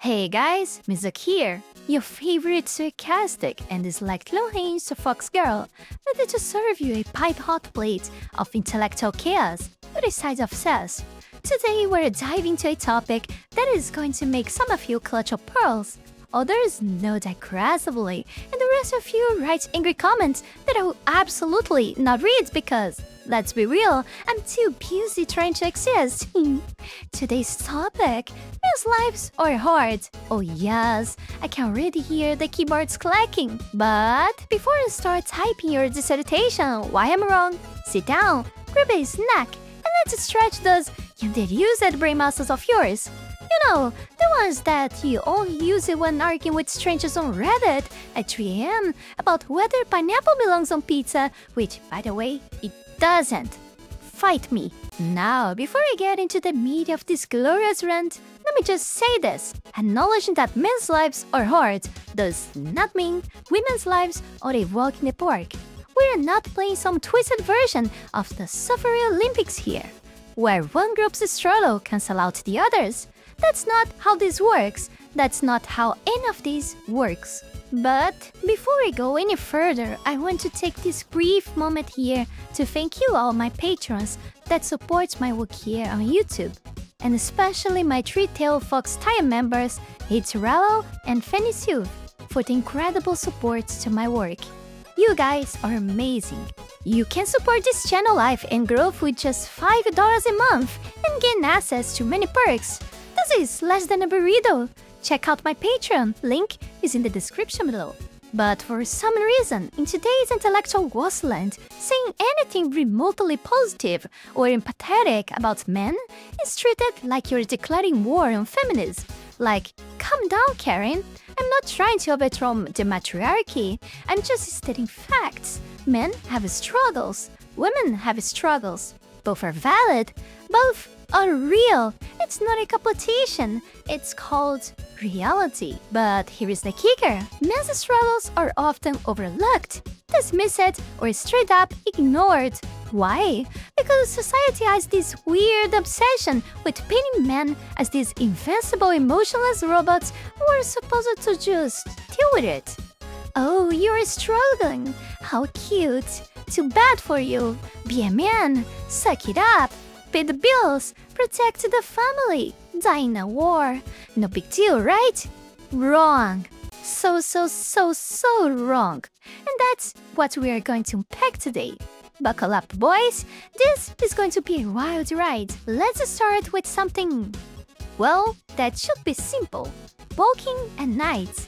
Hey guys, Mizuki here, your favorite sarcastic and dyslexic low-hanged fox girl, ready to serve you a pipe-hot plate of intellectual chaos with a side of sass. Today we're diving into a topic that is going to make some of you clutch your pearls, others nod aggressively, and the rest of you write angry comments that I will absolutely not read because, let's be real, I'm too busy trying to exist. Today's topic is lives are hard. Oh yes, I can already hear the keyboards clacking. But before I start typing your dissertation, why I'm wrong, sit down, grab a snack, and let's stretch those underused brain muscles of yours. You know, the ones that you only use it when arguing with strangers on Reddit at 3 a.m. about whether pineapple belongs on pizza, which, by the way, it doesn't. Fight me. Now, before I get into the meat of this glorious rant, let me just say this. Acknowledging that men's lives are hard does not mean women's lives are a walk in the park. We're not playing some twisted version of the Suffering Olympics here, where one group's struggle cancels out the others. That's not how this works. That's not how any of this works. But before we go any further, I want to take this brief moment here to thank you all my patrons that support my work here on YouTube, and especially my three-tailed fox tier members, Heath Rowell and Fenny Sylvy, for the incredible support to my work. You guys are amazing. You can support this channel life and growth with just $5 a month and gain access to many perks. This is less than a burrito. Check out my Patreon, link is in the description below. But for some reason, in today's intellectual wasteland, saying anything remotely positive or empathetic about men is treated like you're declaring war on feminism. Like, calm down, Karen. I'm not trying to overthrow the matriarchy. I'm just stating facts. Men have struggles. Women have struggles. Both are valid. Both are real. It's not a competition. It's called reality. But here is the kicker. Men's struggles are often overlooked, dismissed, or straight up ignored. Why? Because society has this weird obsession with painting men as these invincible emotionless robots who are supposed to just deal with it. Oh, you're struggling. How cute. Too bad for you. Be a man. Suck it up. Pay the bills, protect the family, die in a war. No big deal, right? Wrong. So wrong. And that's what we are going to unpack today. Buckle up, boys. This is going to be a wild ride. Let's start with something, well, that should be simple. Walking at night.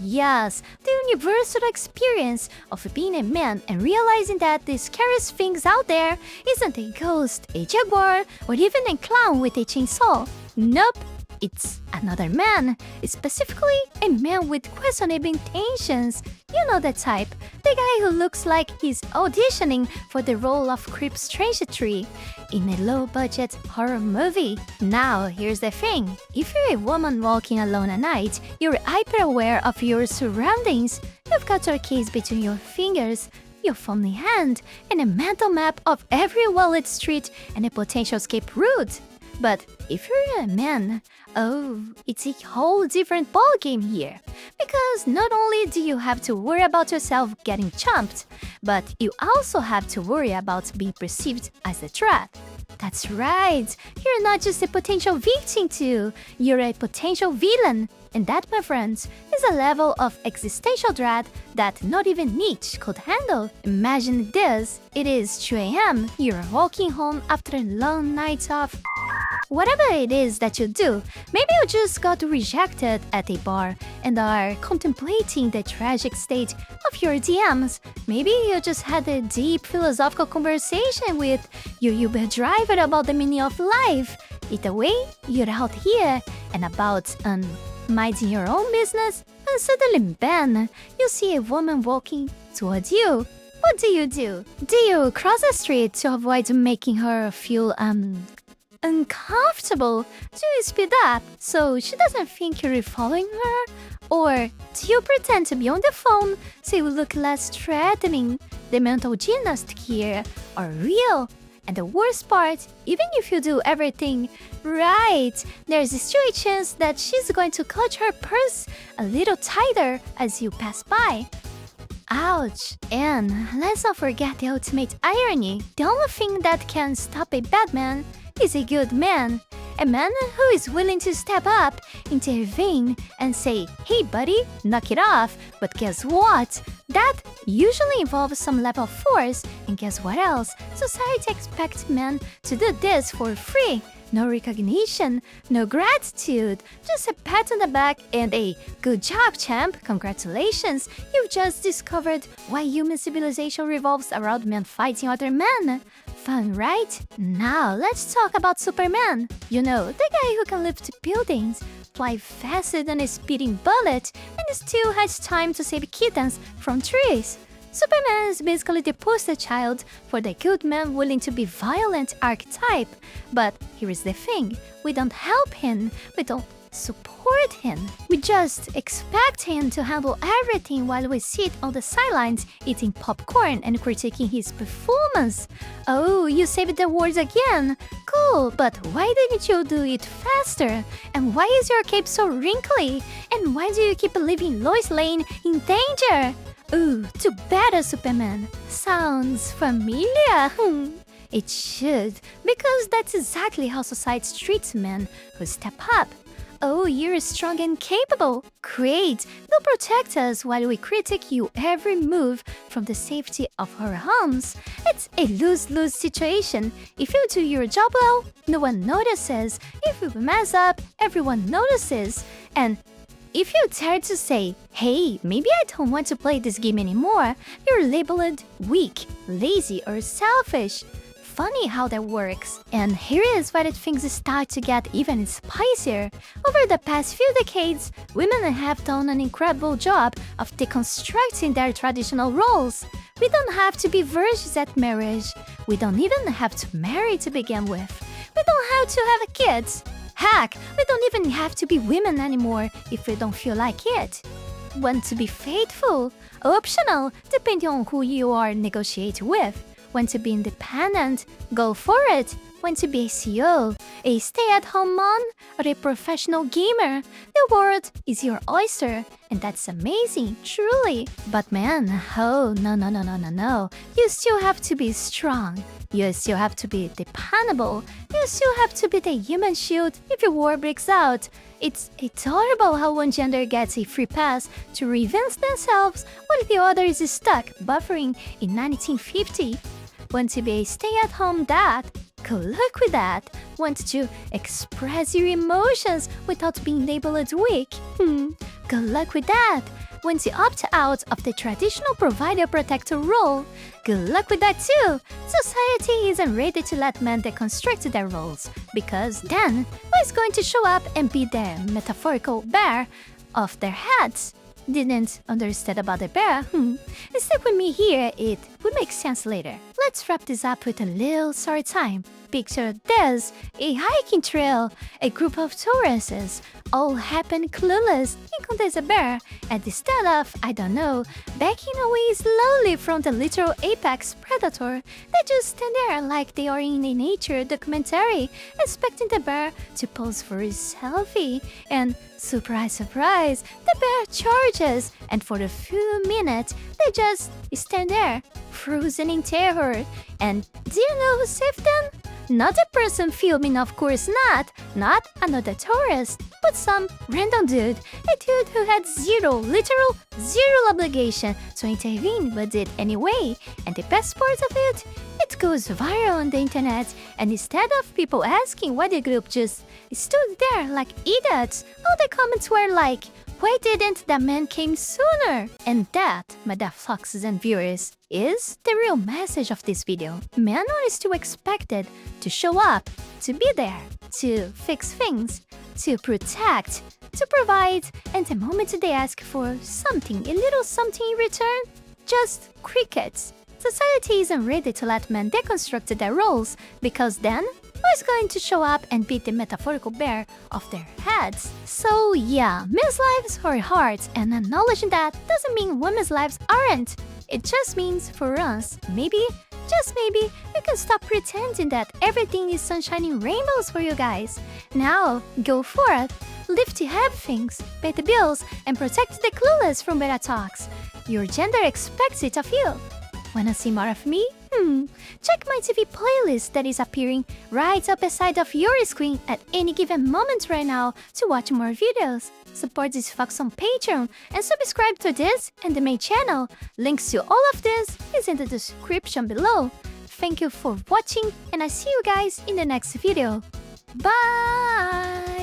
Yes, the universal experience of being a man and realizing that the scariest things out there isn't a ghost, a jaguar, or even a clown with a chainsaw. Nope, it's another man, specifically a man with questionable intentions. You know the type, the guy who looks like he's auditioning for the role of Creep Strange Tree in a low-budget horror movie. Now, here's the thing. If you're a woman walking alone at night, you're hyper-aware of your surroundings. You've got your keys between your fingers, your phone in hand, and a mental map of every wallet street and a potential escape route. But if you're a man, oh, it's a whole different ballgame here. Because not only do you have to worry about yourself getting chomped, but you also have to worry about being perceived as a threat. That's right, you're not just a potential victim too, you're a potential villain. And that, my friends, is a level of existential dread that not even Nietzsche could handle. Imagine this, it is 2 a.m., you're walking home after a long night of whatever it is that you do. Maybe you just got rejected at a bar and are contemplating the tragic state of your DMs. Maybe you just had a deep philosophical conversation with your Uber driver about the meaning of life. Either way, you're out here and about minding your own business, and suddenly, bam, you see a woman walking towards you. What do? Do you cross the street to avoid making her feel uncomfortable? Do you speed up so she doesn't think you're following her? Or do you pretend to be on the phone so you look less threatening? The mental gymnastics here are real. And the worst part, even if you do everything right, there's still a chance that she's going to clutch her purse a little tighter as you pass by. Ouch! And let's not forget the ultimate irony. The only thing that can stop a bad man is a good man. A man who is willing to step up, intervene, and say, "Hey buddy, knock it off." But guess what? That usually involves some level of force. And guess what else? Society expects men to do this for free. No recognition, no gratitude, just a pat on the back and a "good job, champ, congratulations, you've just discovered why human civilization revolves around men fighting other men." Fun, right? Now let's talk about Superman. You know, the guy who can lift buildings, fly faster than a speeding bullet, and still has time to save kittens from trees. Superman is basically the poster child for the good man willing to be violent archetype. But here is the thing, we don't help him, we don't support him. We just expect him to handle everything while we sit on the sidelines eating popcorn and critiquing his performance. Oh, you saved the world again? Cool, but why didn't you do it faster? And why is your cape so wrinkly? And why do you keep leaving Lois Lane in danger? Ooh, too bad, Superman. Sounds familiar? It should, because that's exactly how society treats men who step up. Oh, you're strong and capable. Great. They'll protect us while we critique you every move from the safety of our homes. It's a lose-lose situation. If you do your job well, no one notices. If you mess up, everyone notices. And if you dare to say, "Hey, maybe I don't want to play this game anymore," you're labeled weak, lazy, or selfish. Funny how that works. And here is where things start to get even spicier. Over the past few decades, women have done an incredible job of deconstructing their traditional roles. We don't have to be virgins at marriage. We don't even have to marry to begin with. We don't have to have kids. Heck, we don't even have to be women anymore if we don't feel like it. Want to be faithful? Optional, depending on who you are negotiating with. Want to be independent? Go for it. Want to be a CEO, a stay-at-home mom, or a professional gamer? The world is your oyster, and that's amazing, truly. But man, oh, no. You still have to be strong. You still have to be dependable. You still have to be the human shield if your war breaks out. It's adorable how one gender gets a free pass to reinvent themselves while the other is stuck buffering in 1950. Want to be a stay-at-home dad? Good luck with that. Want to express your emotions without being labeled weak? Good luck with that. Want to opt out of the traditional provider-protector role? Good luck with that too. Society isn't ready to let men deconstruct their roles, because then who is going to show up and be the metaphorical bear of their heads? Didn't understand about the bear? Stick with me here, it will make sense later. Let's wrap this up with a little story time. Picture this, a hiking trail, a group of tourists, all happen clueless, and there's a bear, and instead of, I don't know, backing away slowly from the literal apex predator, they just stand there like they are in a nature documentary, expecting the bear to pose for a selfie. And surprise, surprise, the bear charges, and for a few minutes, they just stand there, frozen in terror. And do you know who saved them? Not the person filming, of course not. Not another tourist, but some random dude. A dude who had literal zero obligation to intervene, but did anyway. And the best part of it? It goes viral on the internet, and instead of people asking why the group just stood there like idiots, all the comments were like, "Why didn't that man came sooner?" And that, my dear foxes and viewers, is the real message of this video. Men are still expected to show up, to be there, to fix things, to protect, to provide, and the moment they ask for something, a little something in return, just crickets. Society isn't ready to let men deconstruct their roles, because then who is going to show up and beat the metaphorical bear of their heads? So yeah, men's lives are hard, and acknowledging that doesn't mean women's lives aren't. It just means for us, maybe Just maybe we can stop pretending that everything is sunshine and rainbows for you guys. Now, go forth, lift the heavy things, pay the bills, and protect the clueless from beta talks. Your gender expects it of you. Wanna see more of me? Check my TV playlist that is appearing right up beside of your screen at any given moment right now to watch more videos. Support this fox on Patreon and subscribe to this and the main channel. Links to all of this is in the description below. Thank you for watching and I see you guys in the next video. Bye!